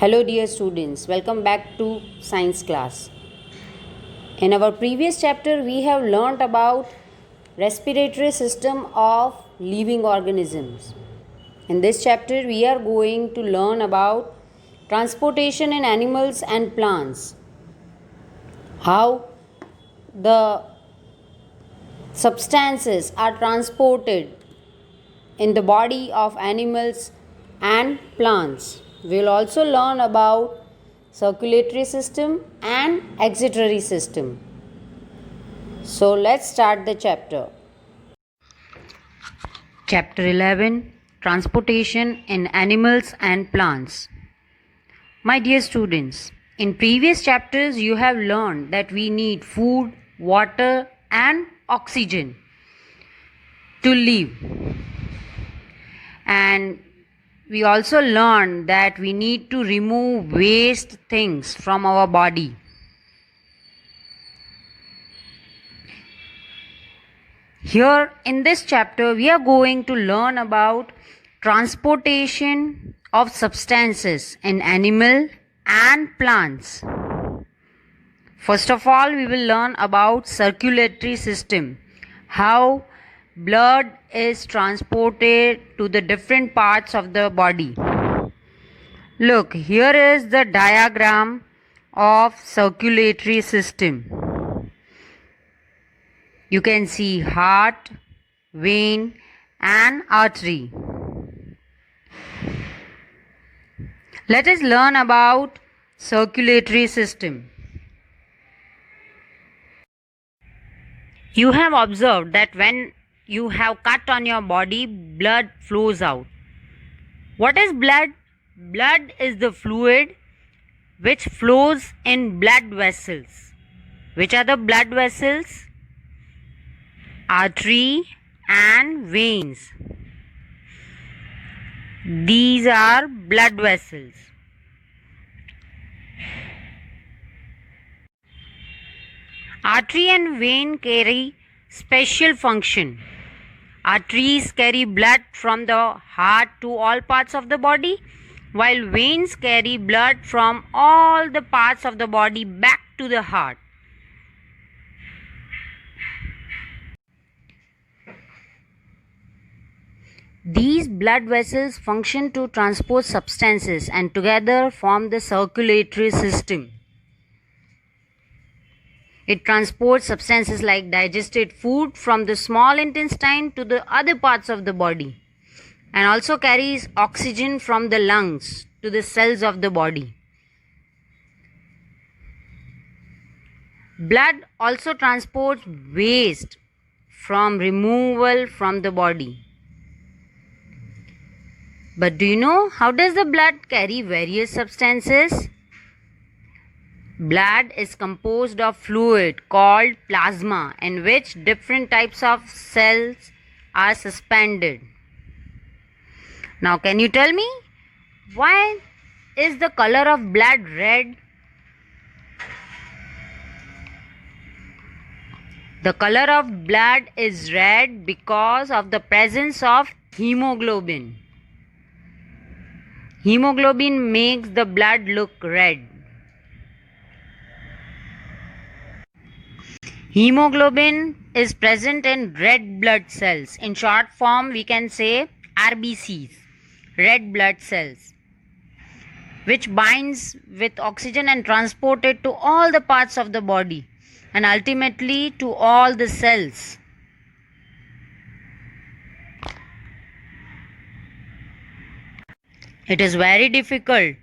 Hello dear students, welcome back to science class. In our previous chapter we have learnt about respiratory system of living organisms. In this chapter we are going to learn about transportation in animals and plants. How the substances are transported in the body of animals and plants. We will also learn about circulatory system and excretory system. So let's start the chapter. Chapter 11, Transportation in Animals and Plants. My dear students, in previous chapters you have learned that we need food, water and oxygen to live. And we also learned that we need to remove waste things from our body. Here in this chapter we are going to learn about transportation of substances in animal and plants. First of all, we will learn about circulatory system, how blood is transported to the different parts of the body. Look, here is the diagram of circulatory system. You can see heart, vein and artery. Let us learn about circulatory system. You have observed that when you have cut on your body, blood flows out. What is blood? Blood is the fluid which flows in blood vessels. Which are the blood vessels? Artery and veins. These are blood vessels. Artery and vein carry special function. Arteries carry blood from the heart to all parts of the body, while veins carry blood from all the parts of the body back to the heart. These blood vessels function to transport substances and together form the circulatory system. It transports substances like digested food from the small intestine to the other parts of the body and also carries oxygen from the lungs to the cells of the body. Blood also transports waste from removal from the body. But do you know how does the blood carry various substances? Blood is composed of fluid called plasma in which different types of cells are suspended. Now can you tell me why is the color of blood red? The color of blood is red because of the presence of hemoglobin. Hemoglobin makes the blood look red. Hemoglobin is present in red blood cells. In short form, we can say RBCs, red blood cells, which binds with oxygen and transport it to all the parts of the body and ultimately to all the cells. It is very difficult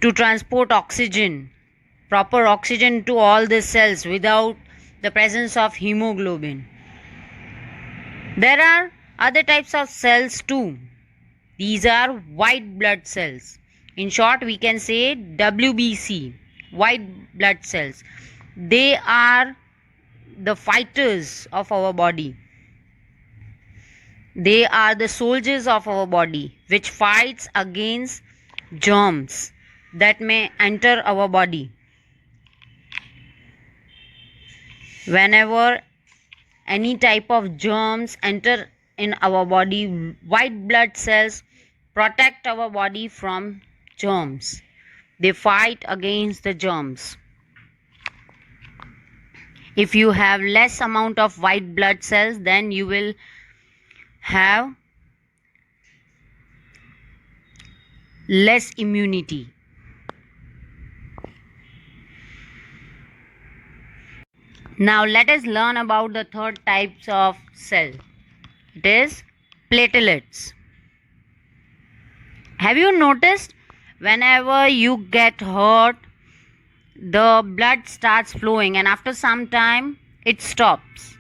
to transport oxygen, proper oxygen to all the cells without the presence of hemoglobin. There are other types of cells too. These are white blood cells. In short, we can say WBC, white blood cells. They are the fighters of our body. They are the soldiers of our body which fights against germs that may enter our body. Whenever any type of germs enter in our body, white blood cells protect our body from germs. They fight against the germs. If you have less amount of white blood cells, then you will have less immunity. Now let us learn about the third types of cell. It is platelets. Have you noticed whenever you get hurt, the blood starts flowing and after some time it stops?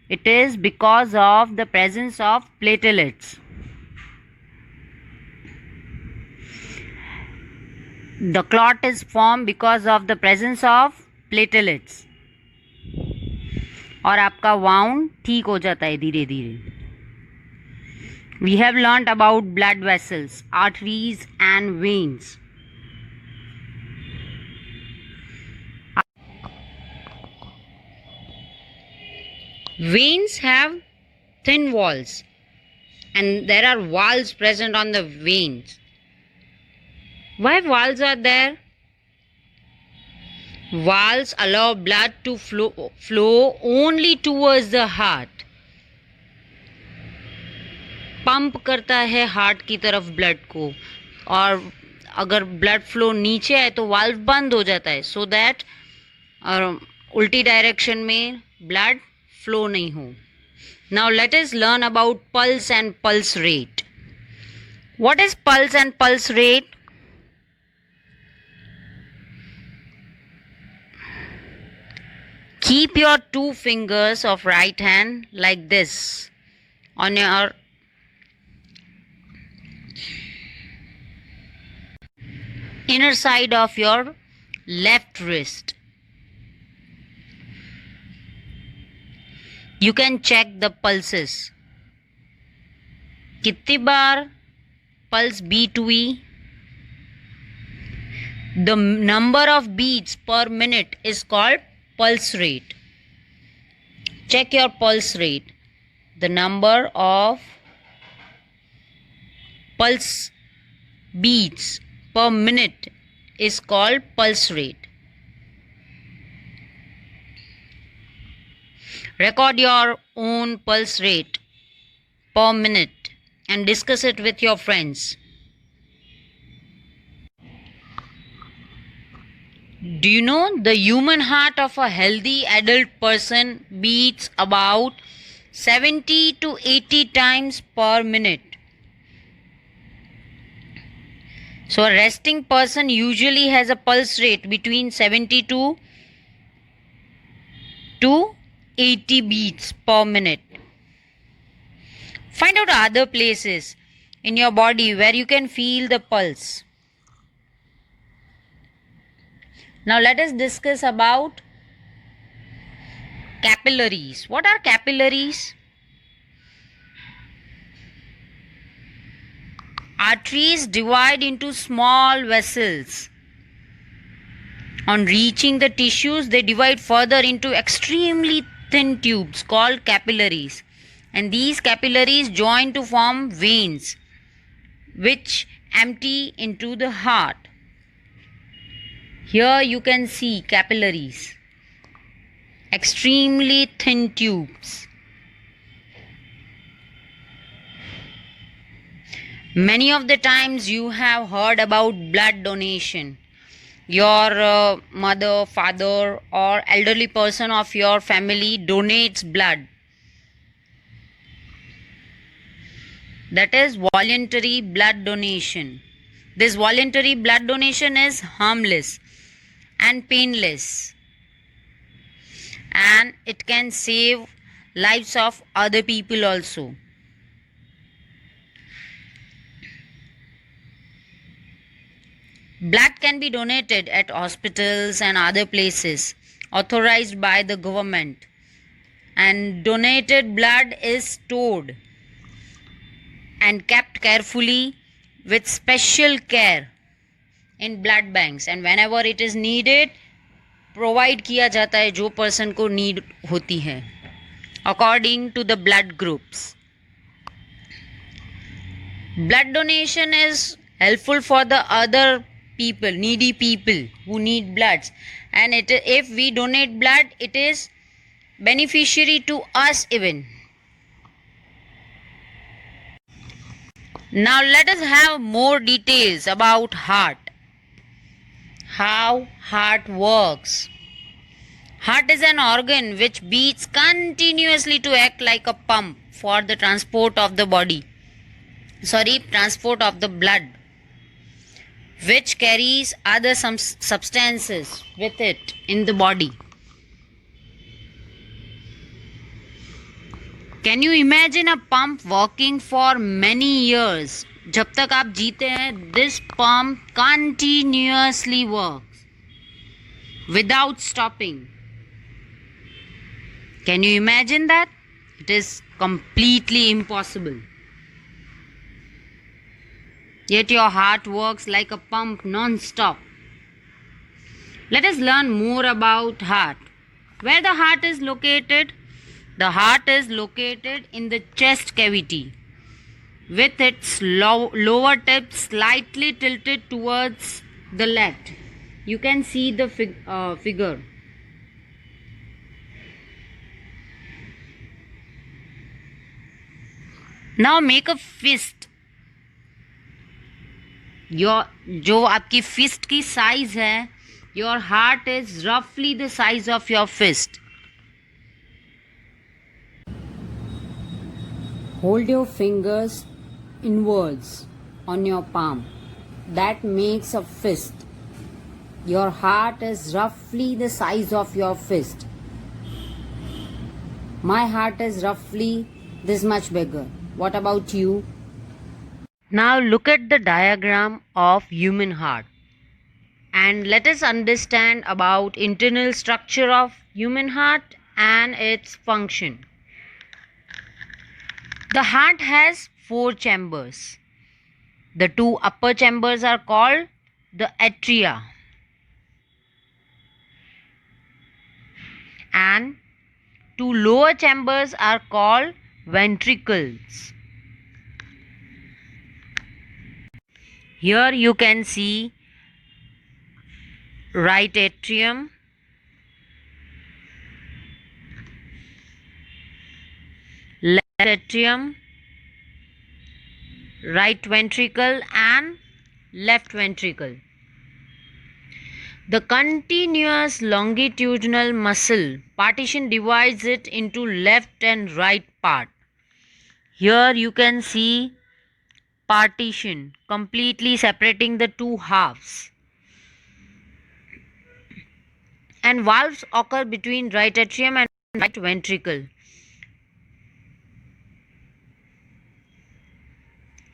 It is because of the presence of platelets. The clot is formed because of the presence of platelets. और आपका wound ठीक हो जाता है धीरे धीरे. We have learnt about blood vessels, arteries and veins. Veins have thin walls and there are valves present on the veins. Why valves are there? Valves allow blood to flow only towards the heart. Pump करता है heart की तरफ blood को, और अगर blood flow नीचे है तो वाल्व बंद हो जाता है, सो दैट उल्टी डायरेक्शन में ब्लड फ्लो नहीं हो. Now let us learn about pulse and pulse rate. What is pulse and pulse rate? Keep your 2 fingers of right hand like this on your inner side of your left wrist. You can check the pulses. कितनी बार pulse beat हुई? The number of beats per minute is called pulse rate. Check your pulse rate. The number of pulse beats per minute is called pulse rate. Record your own pulse rate per minute and discuss it with your friends. Do you know the human heart of a healthy adult person beats about 70 to 80 times per minute? So a resting person usually has a pulse rate between 72 to 80 beats per minute. Find out other places in your body where you can feel the pulse. Now let us discuss about capillaries. What are capillaries? Arteries divide into small vessels. On reaching the tissues, they divide further into extremely thin tubes called capillaries. And these capillaries join to form veins, which empty into the heart. Here you can see capillaries, extremely thin tubes. Many of the times you have heard about blood donation. Your mother, father or elderly person of your family donates blood. That is voluntary blood donation. This voluntary blood donation is harmless and painless, and it can save lives of other people also. Blood can be donated at hospitals and other places authorized by the government, and donated blood is stored and kept carefully with special care in blood banks, and whenever it is needed provide किया जाता है जो person को need होती है according to the blood groups. Blood donation is helpful for the other people, needy people who need bloods, and if we donate blood, it is beneficiary to us even. Now let us have more details about heart. How heart works. Heart is an organ which beats continuously to act like a pump for the transport of the blood, which carries other substances with it in the body. Can you imagine a pump working for many years? जब तक आप जीते हैं, this pump continuously works without stopping. Can you imagine that? It is completely impossible. Yet your heart works like a pump non-stop. Let us learn more about heart. Where the heart is located? The heart is located in the chest cavity, with its lower tip slightly tilted towards the left. You can see the figure. Now make a fist. जो आपकी fist की size है, your heart is roughly the size of your fist. Hold your fingers inwards on your palm. That makes a fist. Your heart is roughly the size of your fist. My heart is roughly this much bigger. What about you? Now look at the diagram of human heart and let us understand about internal structure of human heart and its function. The heart has 4 chambers. The 2 upper chambers are called the atria and 2 lower chambers are called ventricles. Here you can see right atrium, left atrium, right ventricle and left ventricle. The continuous longitudinal muscle partition divides it into left and right part. Here you can see partition completely separating the 2 halves. And valves occur between right atrium and right ventricle.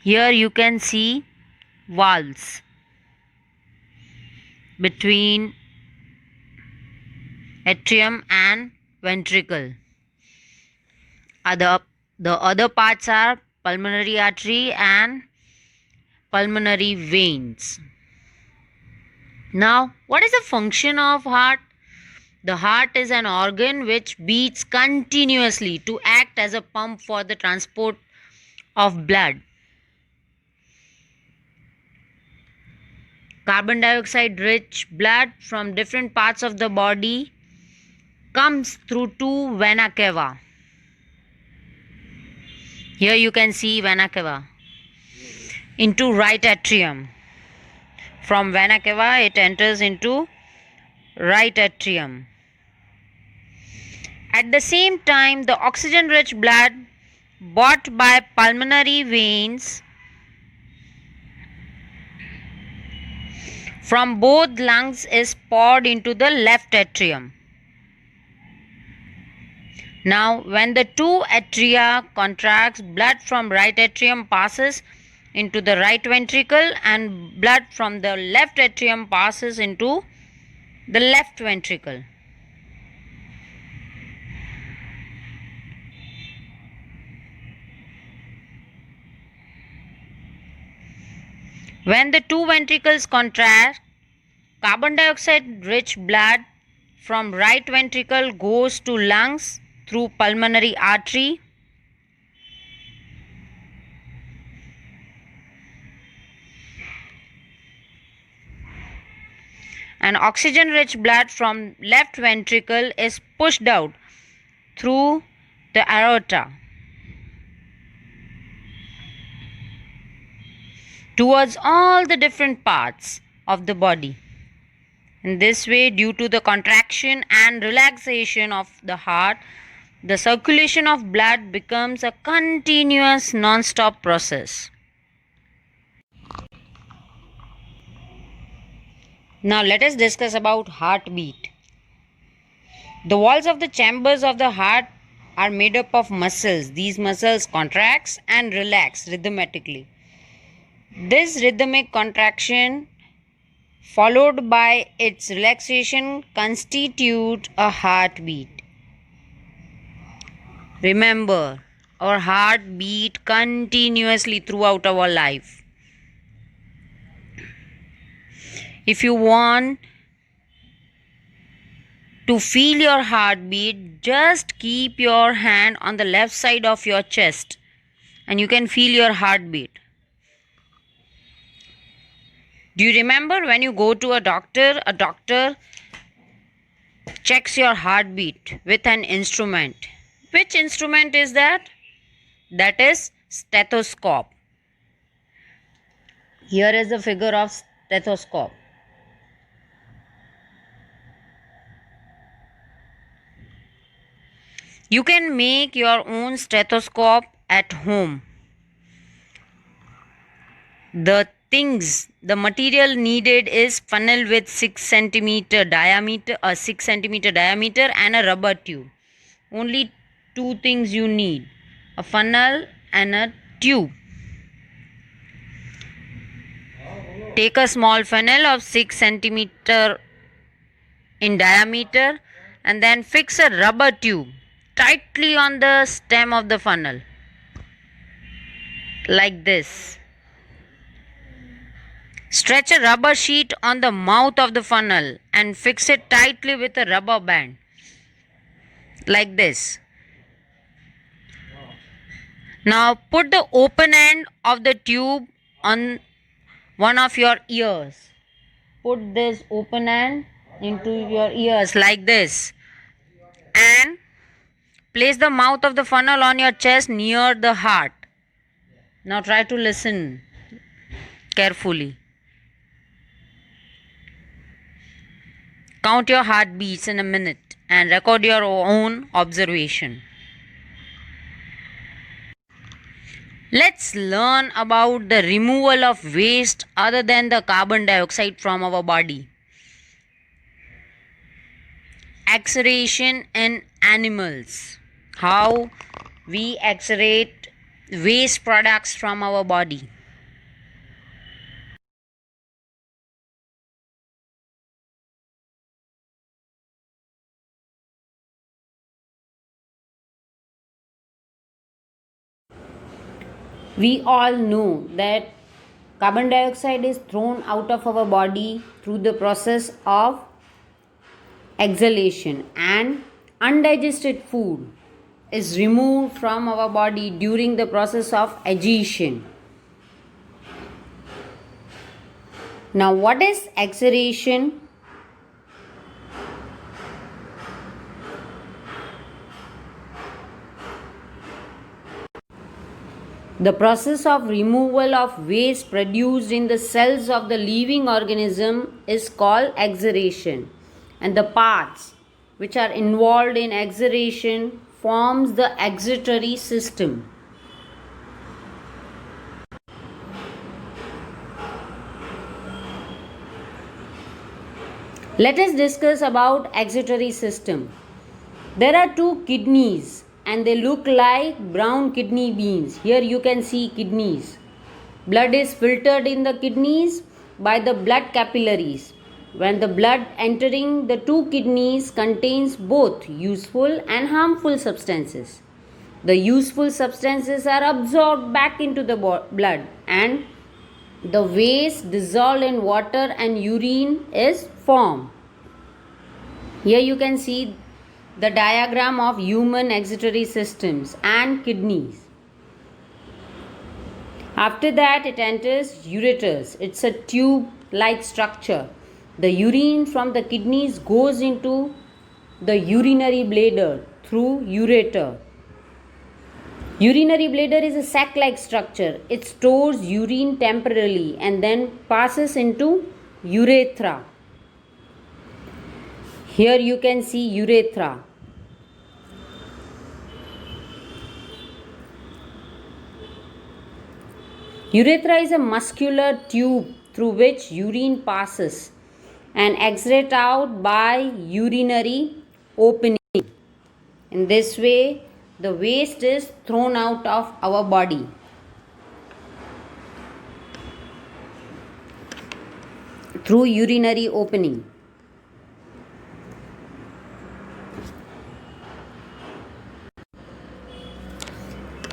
Here you can see valves between atrium and ventricle. The other parts are pulmonary artery and pulmonary veins. Now, what is the function of heart? The heart is an organ which beats continuously to act as a pump for the transport of blood. Carbon dioxide rich blood from different parts of the body comes through 2 vena cava. Here you can see vena cava into right atrium. From vena cava it enters into right atrium. At the same time, the oxygen rich blood brought by pulmonary veins from both lungs is poured into the left atrium. Now, when the 2 atria contracts, blood from right atrium passes into the right ventricle and blood from the left atrium passes into the left ventricle. When the 2 ventricles contract, carbon dioxide rich blood from right ventricle goes to lungs through pulmonary artery and oxygen rich blood from left ventricle is pushed out through the aorta towards all the different parts of the body. In this way, due to the contraction and relaxation of the heart, the circulation of blood becomes a continuous non-stop process. Now let us discuss about heartbeat. The walls of the chambers of the heart are made up of muscles. These muscles contract and relax rhythmically. This rhythmic contraction followed by its relaxation constitute a heartbeat. Remember, our heart beat continuously throughout our life. If you want to feel your heartbeat, just keep your hand on the left side of your chest and you can feel your heartbeat. Do you remember when you go to a doctor checks your heartbeat with an instrument. Which instrument is that? That is stethoscope. Here is the figure of stethoscope. You can make your own stethoscope at home. The material needed is funnel with 6 centimeter diameter and a rubber tube. Only two things you need, a funnel and a tube. Take a small funnel of 6 centimeter in diameter and then fix a rubber tube tightly on the stem of the funnel like this. Stretch a rubber sheet on the mouth of the funnel and fix it tightly with a rubber band like this. Now put the open end of the tube on one of your ears. Put this open end into your ears like this and place the mouth of the funnel on your chest near the heart. Now try to listen carefully. Count your heartbeats in a minute and record your own observation. Let's learn about the removal of waste other than the carbon dioxide from our body. Exciration in animals. How we excrete waste products from our body. We all know that carbon dioxide is thrown out of our body through the process of exhalation, and undigested food is removed from our body during the process of agitation. Now, what is exhalation? The process of removal of waste produced in the cells of the living organism is called exhalation, and the parts which are involved in exhalation forms the excretory system. Let us discuss about excretory system. There are two kidneys and they look like brown kidney beans. Here you can see kidneys. Blood is filtered in the kidneys by the blood capillaries. When the blood entering the two kidneys contains both useful and harmful substances. The useful substances are absorbed back into the blood and the waste dissolved in water and urine is formed. Here you can see the diagram of human excretory systems and kidneys. After that it enters ureters. It's a tube like structure The urine from the kidneys goes into the urinary bladder through ureter. Urinary bladder is a sac-like structure. It stores urine temporarily and then passes into urethra. Here you can see urethra. Urethra is a muscular tube through which urine passes and exits out by urinary opening. In this way, the waste is thrown out of our body. Through urinary opening.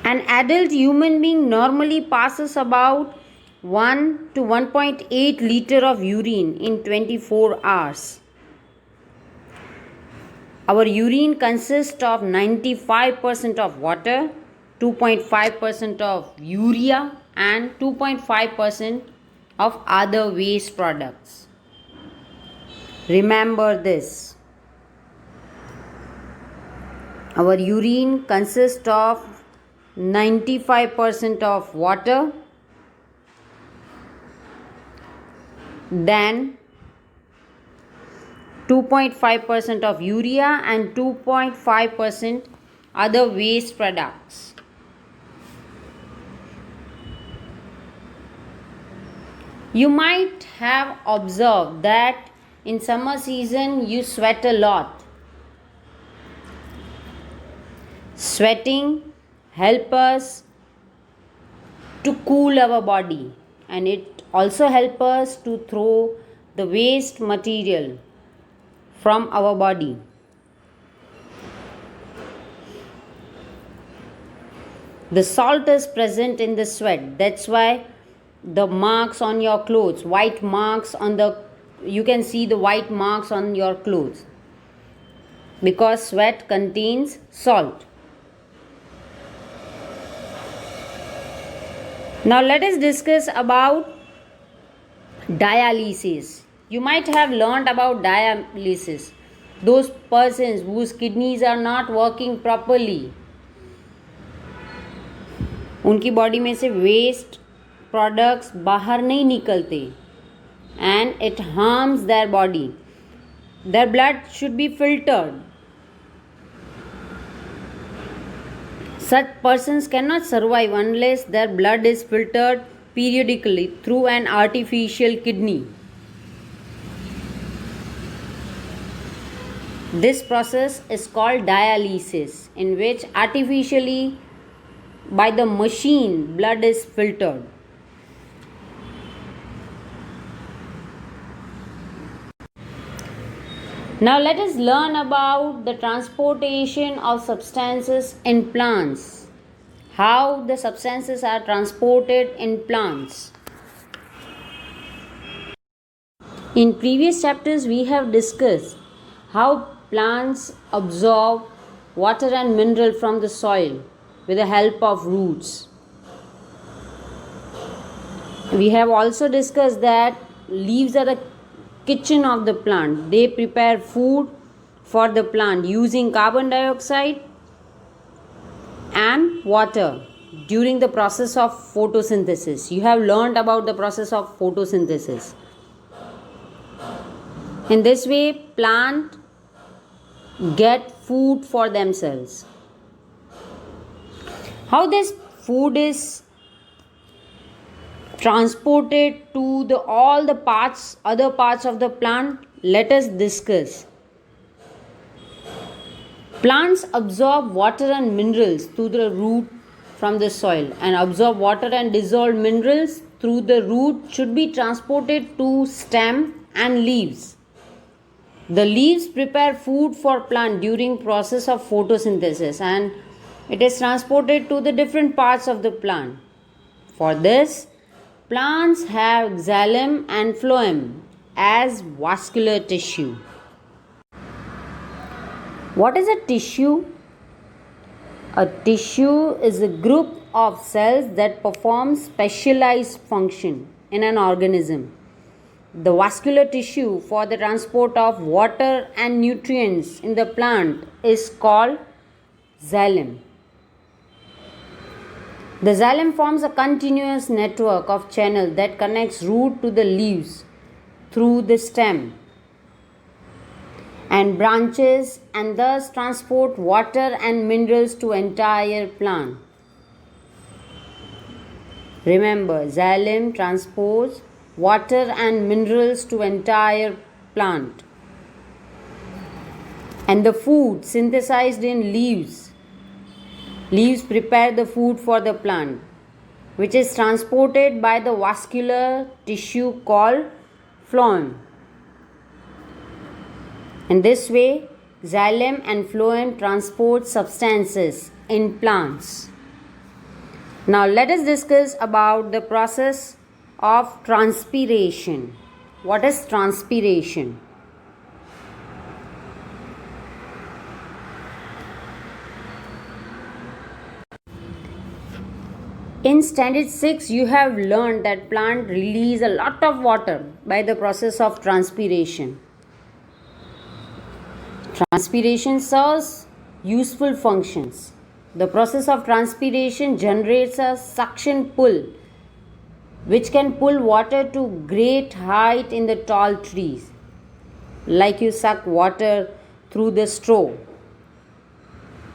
An adult human being normally passes about 1 to 1.8 liter of urine in 24 hours. Our urine consists of 95% of water, 2.5% of urea and 2.5% of other waste products. Remember this. Our urine consists of 95% of water, then 2.5% of urea and 2.5% other waste products. You might have observed that in summer season you sweat a lot. Sweating helps us to cool our body, and it also helps us to throw the waste material from our body. The salt is present in the sweat. That's why the marks on your clothes, white marks on the, you can see the white marks on your clothes, because sweat contains salt. Now let us discuss about dialysis. You might have learned about dialysis. Those persons whose kidneys are not working properly, उनकी body में से waste products बाहर नहीं निकलते and it harms their body. Their blood should be filtered. Such persons cannot survive unless their blood is filtered periodically through an artificial kidney. This process is called dialysis, in which artificially by the machine blood is filtered. Now let us learn about the transportation of substances in plants. How the substances are transported in plants. In previous chapters we have discussed how plants absorb water and mineral from the soil with the help of roots. We have also discussed that leaves are the kitchen of the plant. They prepare food for the plant using carbon dioxide and water during the process of photosynthesis. You have learned about the process of photosynthesis. In this way, plant get food for themselves. How this food is transported to the all the parts, other parts of the plant, let us discuss. Plants absorb water and minerals through the root from the soil, and absorb water and dissolved minerals through the root should be transported to stem and leaves. The leaves prepare food for plant during process of photosynthesis, and it is transported to the different parts of the plant. For this, plants have xylem and phloem as vascular tissue. What is a tissue? A tissue is a group of cells that perform specialized function in an organism. The vascular tissue for the transport of water and nutrients in the plant is called xylem. The xylem forms a continuous network of channels that connects root to the leaves through the stem and branches, and thus transport water and minerals to entire plant. Remember, xylem transports water and minerals to entire plant. And the food synthesized in leaves. Leaves prepare the food for the plant, which is transported by the vascular tissue called phloem. In this way, xylem and phloem transport substances in plants. Now let us discuss about the process of transpiration. What is transpiration? In standard 6 you have learned that plant release a lot of water by the process of transpiration. Transpiration serves useful functions. The process of transpiration generates a suction pull which can pull water to great height in the tall trees, like you suck water through the straw.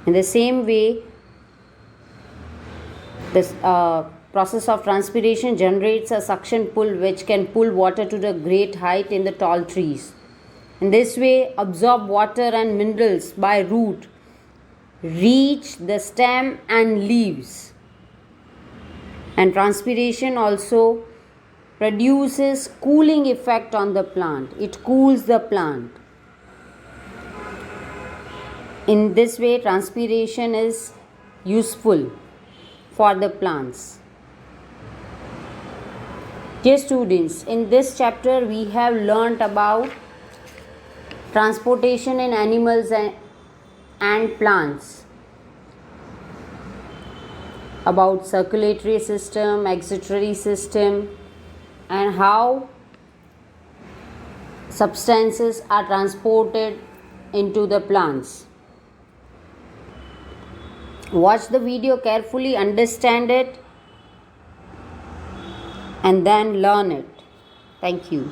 In the same way, this process of transpiration generates a suction pull which can pull water to the great height in the tall trees. In this way, absorb water and minerals by root reach the stem and leaves. And transpiration also produces cooling effect on the plant. It cools the plant. In this way, transpiration is useful for the plants. Dear students, in this chapter we have learnt about transportation in animals and plants, about circulatory system, excretory system, and how substances are transported into the plants. Watch the video carefully, understand it, and then learn it. Thank you.